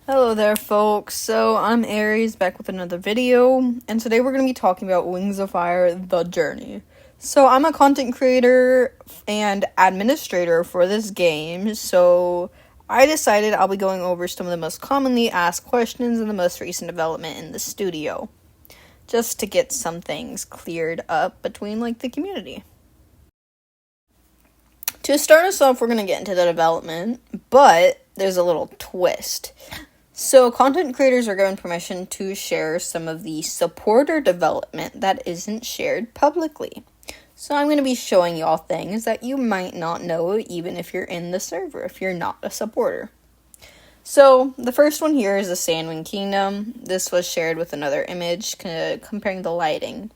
Hello there, folks. So I'm Aries, back with another video, and today we're going to be talking about Wings of Fire: The Journey. So I'm a content creator and administrator for this game, so I decided I'll be going over some of the most commonly asked questions in the most recent development in the studio, just to get some things cleared up between, the community. To start us off, we're going to get into the development, but there's a little twist. So, content creators are given permission to share some of the supporter development that isn't shared publicly. So, I'm going to be showing y'all things that you might not know even if you're in the server, if you're not a supporter. So, the first one here is the Sandwing Kingdom. This was shared with another image comparing the lighting.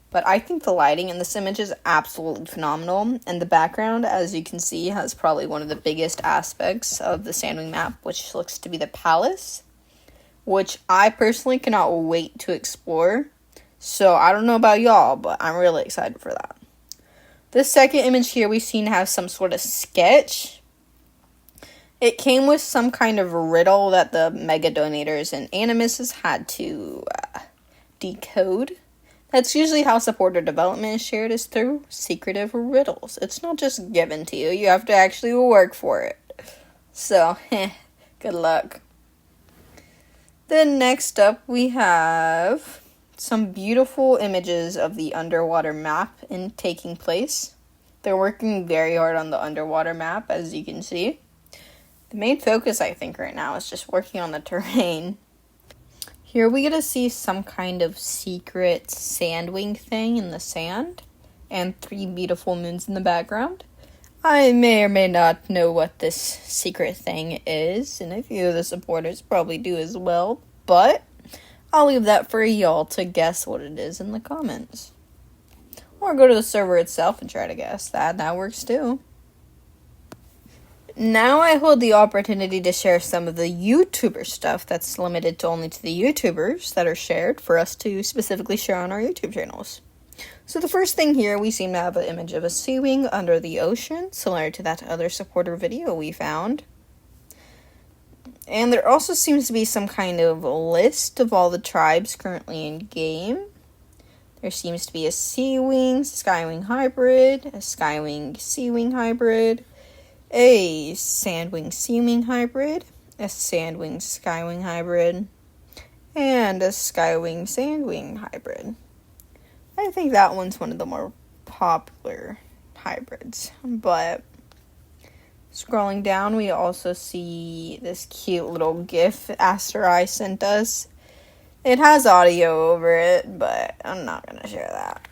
But I think the lighting in this image is absolutely phenomenal, and the background, as you can see, has probably one of the biggest aspects of the Sandwing map, which looks to be the palace, which I personally cannot wait to explore. So I don't know about y'all, but I'm really excited for that. This second image here we've seen has some sort of sketch. It came with some kind of riddle that the mega donators and animuses had to decode. That's usually how supporter development is shared, is through secretive riddles. It's not just given to you. You have to actually work for it. So, good luck. Then next up, we have some beautiful images of the underwater map taking place. They're working very hard on the underwater map, as you can see. The main focus, I think, right now is just working on the terrain. Here we get to see some kind of secret sandwing thing in the sand, and 3 beautiful moons in the background. I may or may not know what this secret thing is, and a few of the supporters probably do as well, but I'll leave that for y'all to guess what it is in the comments. Or go to the server itself and try to guess that. That works too. Now I hold the opportunity to share some of the YouTuber stuff that's limited to only to the YouTubers that are shared for us to specifically share on our YouTube channels. So the first thing here, we seem to have an image of a sea wing under the ocean, similar to that other supporter video we found. And there also seems to be some kind of list of all the tribes currently in game. There seems to be a sea wing, skywing hybrid, a skywing sea wing hybrid, a sandwing seawing hybrid, a sandwing skywing hybrid, and a skywing sandwing hybrid. I think that one's one of the more popular hybrids. But scrolling down, we also see this cute little GIF Asterai sent us. It has audio over it, but I'm not going to share that.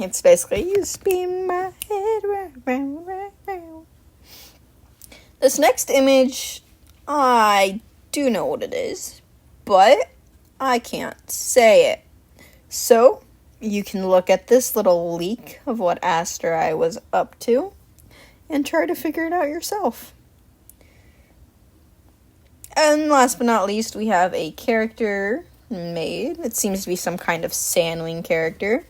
It's basically, you spin my head round, round. This next image, I do know what it is, but I can't say it. So, you can look at this little leak of what Asterai was up to and try to figure it out yourself. And last but not least, we have a character made. It seems to be some kind of sandwing character.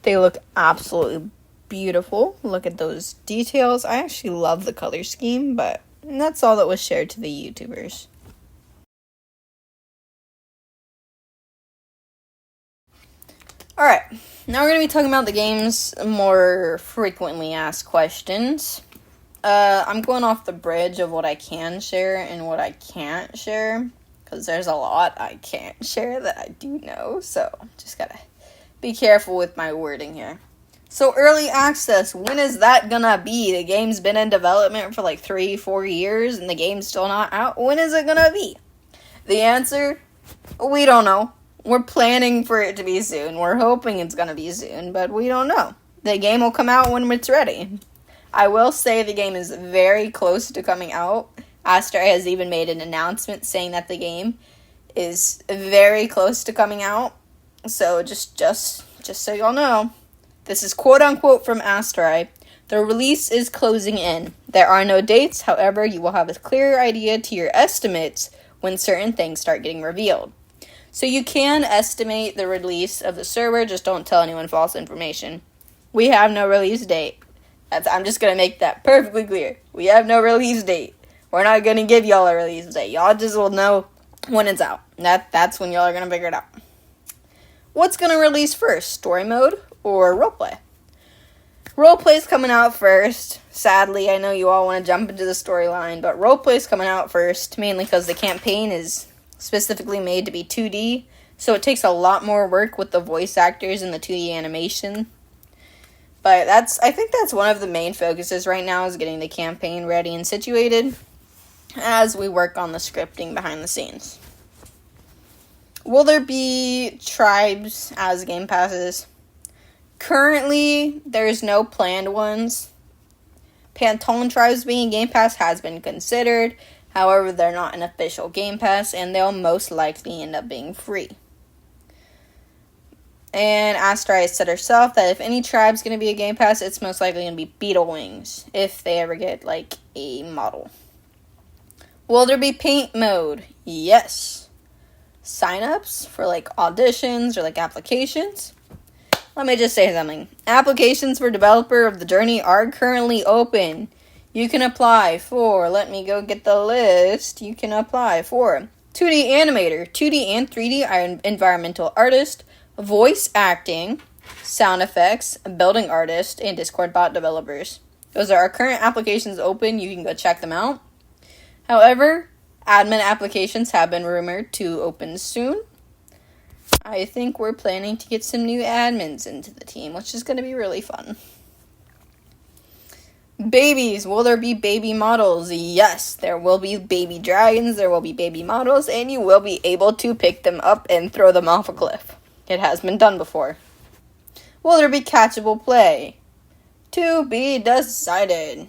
They look absolutely beautiful. Look at those details. I actually love the color scheme, but that's all that was shared to the YouTubers. Alright, now we're going to be talking about the game's more frequently asked questions. I'm going off the bridge of what I can share and what I can't share, because there's a lot I can't share that I do know, so just gotta be careful with my wording here. So, early access, when is that gonna be? The game's been in development for 3-4 years, and the game's still not out. When is it gonna be? The answer? We don't know. We're planning for it to be soon. We're hoping it's gonna be soon, but we don't know. The game will come out when it's ready. I will say the game is very close to coming out. Asterai has even made an announcement saying that the game is very close to coming out. So, just so y'all know. This is quote-unquote from Asterai. The release is closing in. There are no dates, however, you will have a clearer idea to your estimates when certain things start getting revealed. So you can estimate the release of the server, just don't tell anyone false information. We have no release date. I'm just going to make that perfectly clear. We have no release date. We're not going to give y'all a release date. Y'all just will know when it's out. That's when y'all are going to figure it out. What's going to release first, story mode or roleplay? Roleplay's coming out first. Sadly, I know you all want to jump into the storyline, but roleplay's coming out first, mainly because the campaign is specifically made to be 2D, so it takes a lot more work with the voice actors and the 2D animation. But I think that's one of the main focuses right now, is getting the campaign ready and situated as we work on the scripting behind the scenes. Will there be tribes as game passes? Currently, there's no planned ones. Pantone tribes being game pass has been considered. However, they're not an official game pass, and they'll most likely end up being free. And Astrai said herself that if any tribe's going to be a game pass, it's most likely going to be Beetle Wings, if they ever get, like, a model. Will there be paint mode? Yes. Sign-ups for, like, auditions or, like, applications? Let me just say something. Applications for developer of the journey are currently open. You can apply for, let me go get the list. You can apply for 2D animator, 2D and 3D environmental artist, voice acting, sound effects, building artist, and Discord bot developers. Those are our current applications open. You can go check them out. However, admin applications have been rumored to open soon. I think we're planning to get some new admins into the team, which is going to be really fun. Babies. Will there be baby models? Yes, there will be baby dragons, there will be baby models, and you will be able to pick them up and throw them off a cliff. It has been done before. Will there be catchable play? To be decided.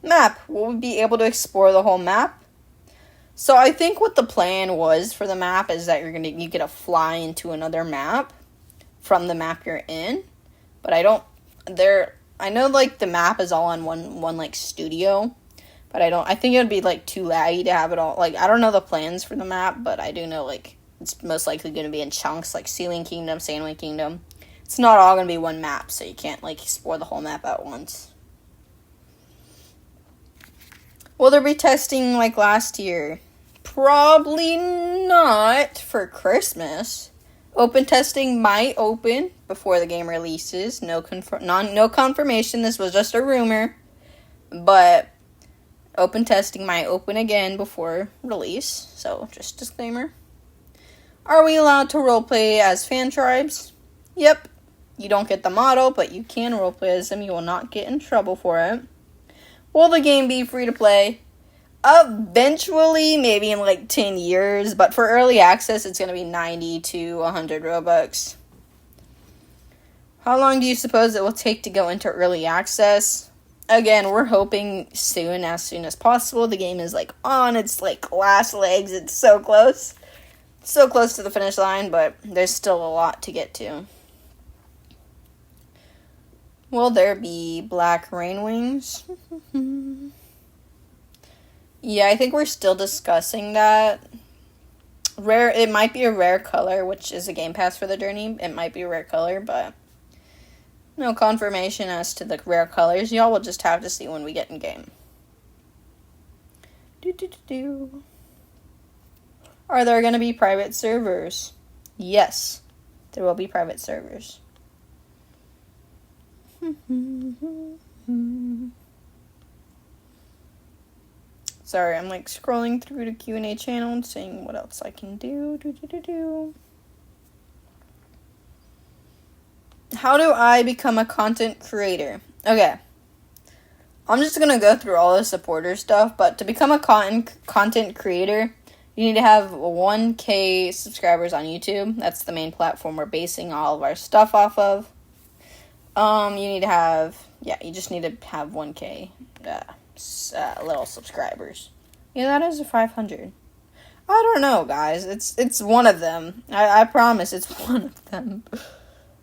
Map. Will we be able to explore the whole map? So I think what the plan was for the map is that you get to fly into another map from the map you're in. But I know like the map is all on one like studio, but I think it would be like too laggy to have it all. Like, I don't know the plans for the map, but I do know like it's most likely going to be in chunks, like Ceiling Kingdom, Sandwich Kingdom. It's not all going to be one map, so you can't like explore the whole map at once. Will there be testing like last year? Probably not for Christmas. Open testing might open before the game releases. No confirmation. This was just a rumor. But open testing might open again before release. So, just disclaimer. Are we allowed to roleplay as fan tribes? Yep. You don't get the model, but you can roleplay as them. You will not get in trouble for it. Will the game be free to play? Eventually, maybe in like 10 years, but for early access, it's going to be 90 to 100 Robux. How long do you suppose it will take to go into early access? Again, we're hoping as soon as possible. The game is like on its like last legs. It's so close. So close to the finish line, but there's still a lot to get to. Will there be black rain wings? Yeah, I think we're still discussing that. It might be a rare color, which is a game pass for the journey. It might be a rare color, but no confirmation as to the rare colors. Y'all will just have to see when we get in game. Are there going to be private servers? Yes, there will be private servers. Sorry, I'm like scrolling through the Q&A channel and seeing what else I can do. How do I become a content creator? Okay. I'm just going to go through all the supporter stuff, but to become a content creator, you need to have 1K subscribers on YouTube. That's the main platform we're basing all of our stuff off of. You just need to have 1K little subscribers. Yeah, that is a 500. I don't know, guys. It's one of them. I promise it's one of them.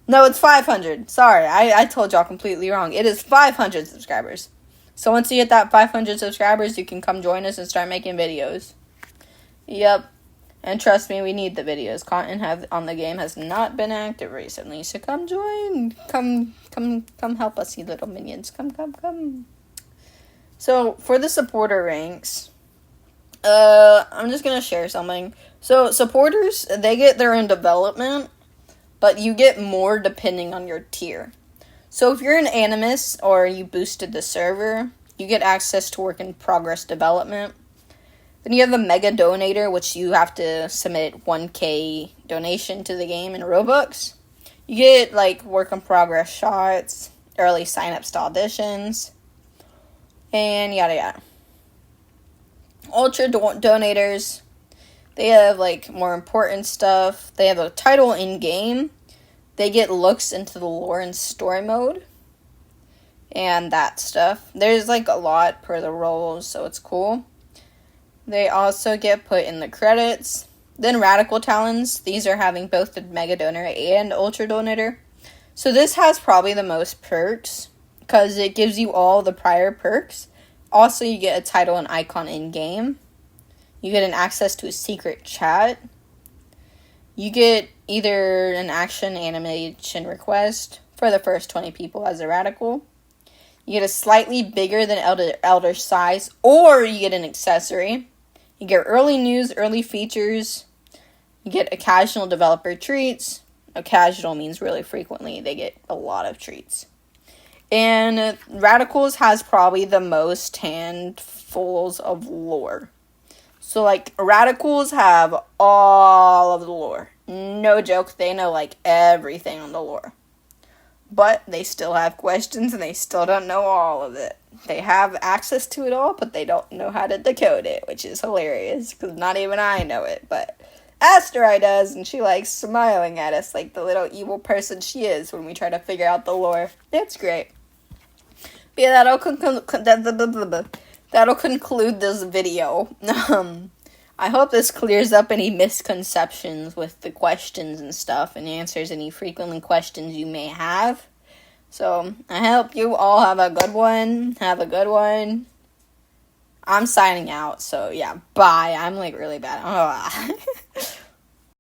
No, it's 500. Sorry, I told y'all completely wrong. It is 500 subscribers. So once you hit that 500 subscribers, you can come join us and start making videos. Yep. And trust me, we need the videos. Content on the game has not been active recently, so come join. Come help us, you little minions. Come. So, for the supporter ranks, I'm just gonna share something. So, supporters, they get their own development, but you get more depending on your tier. So, if you're an Animus or you boosted the server, you get access to work in progress development. Then you have the Mega Donator, which you have to submit 1K donation to the game in Robux. You get, like, work in progress shots, early sign-ups to auditions, and yada yada. Ultra Donators, they have, like, more important stuff. They have a title in-game. They get looks into the lore and story mode. And that stuff. There's, like, a lot per the roles, so it's cool. They also get put in the credits. Then Radical Talons. These are having both the Mega Donor and Ultra Donator. So this has probably the most perks, because it gives you all the prior perks. Also, you get a title and icon in-game. You get an access to a secret chat. You get either an action animation request for the first 20 people as a Radical. You get a slightly bigger than Elder size, or you get an accessory. You get early news, early features. You get occasional developer treats. Occasional means really frequently. They get a lot of treats. And Radicals has probably the most handfuls of lore. So, like, Radicals have all of the lore. No joke, they know, like, everything on the lore. But they still have questions, and they still don't know all of it. They have access to it all, but they don't know how to decode it, which is hilarious, because not even I know it, but Asteroid does, and she likes smiling at us like the little evil person she is when we try to figure out the lore. It's great. But yeah, that'll conclude this video. I hope this clears up any misconceptions with the questions and stuff, and answers any frequently questions you may have. So, I hope you all have a good one. Have a good one. I'm signing out, so yeah, bye. I'm, like, really bad.